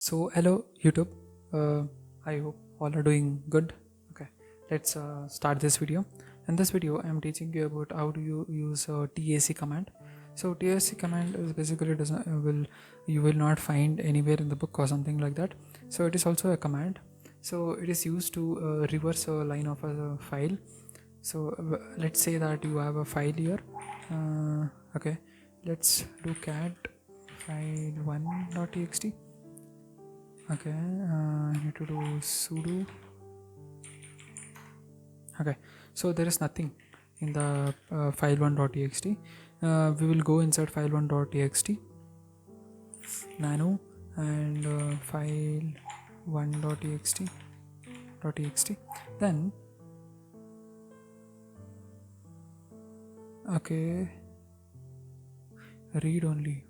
So hello YouTube, I hope all are doing good. Okay, let's start this video. In this video I am teaching you about how do you use TAC command. So TAC command is basically doesn't will you will not find anywhere in the book or something like that. So it is also a command. So it is used to reverse a line of a file. So let's say that you have a file here. Okay, let's do cat file1.txt. Okay, I need to do sudo. Okay, so there is nothing in the file1.txt. We will go inside file1.txt nano and file1.txt. Then okay, read only.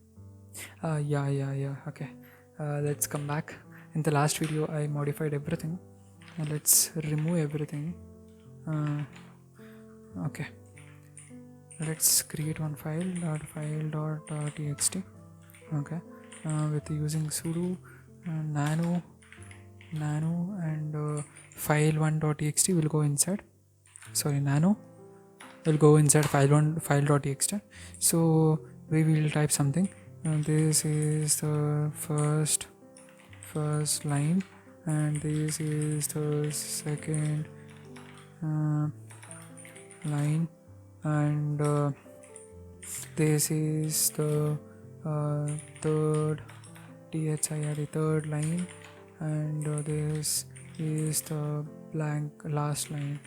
Yeah. Okay, let's come back. In the last video I modified everything. Let's remove everything. Okay, let's create one file.txt. Okay, with using sudo nano and file1.txt will go inside. Sorry, nano will go inside file.txt. So we will type something. This is the first line, and this is the second line, and this is the third third line, and this is the blank last line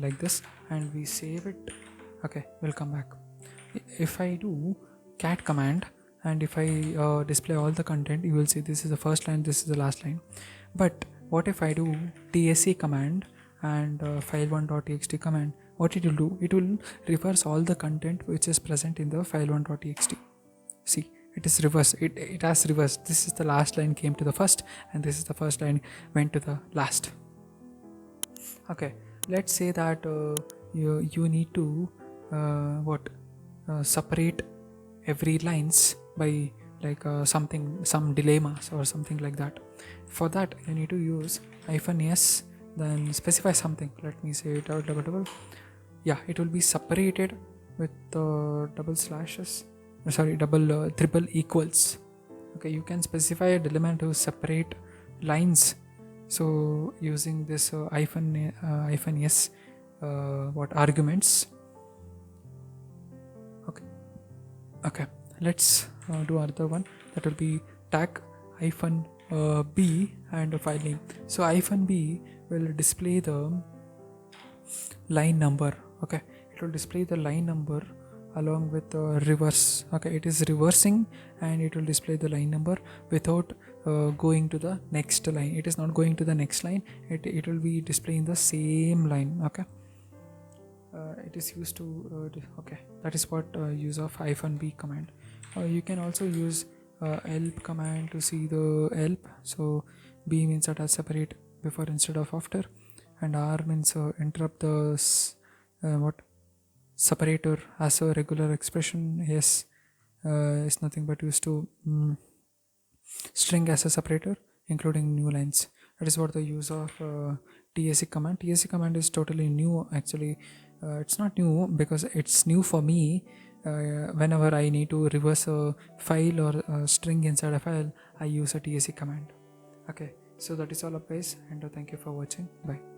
like this, and we save it. Okay, we'll come back. If I do cat command and if I display all the content, you will see this is the first line, this is the last line. But what if I do tsc command and file1.txt command? What it will do, it will reverse all the content which is present in the file1.txt. See, it is reverse. It has reversed. This is the last line came to the first, and this is the first line went to the last. Okay, let's say that you need to separate every lines by like some dilemmas or something like that. For that you need to use -s, then specify something. Let me say it out. Double. Yeah, it will be separated with double slashes. Double triple equals. Okay, you can specify a delimiter to separate lines. So using this -s arguments. Okay, let's do another one. That will be tag -b and a file name. So -b will display the line number. Okay, it will display the line number along with the reverse. Okay, it is reversing and it will display the line number without going to the next line. It is not going to the next line. It will be displaying the same line. Okay, it is used to okay, that is what use of -b command. You can also use help command to see the help. So b means that as separate before instead of after, and r means interrupt the separator as a regular expression. Yes, is nothing but used to string as a separator including new lines. That is what the use of tsc command. Tsc command is totally new actually. It's not new because it's new for me. Whenever I need to reverse a file or a string inside a file, I use a tsc command. Okay, so that is all up guys, and thank you for watching. Bye.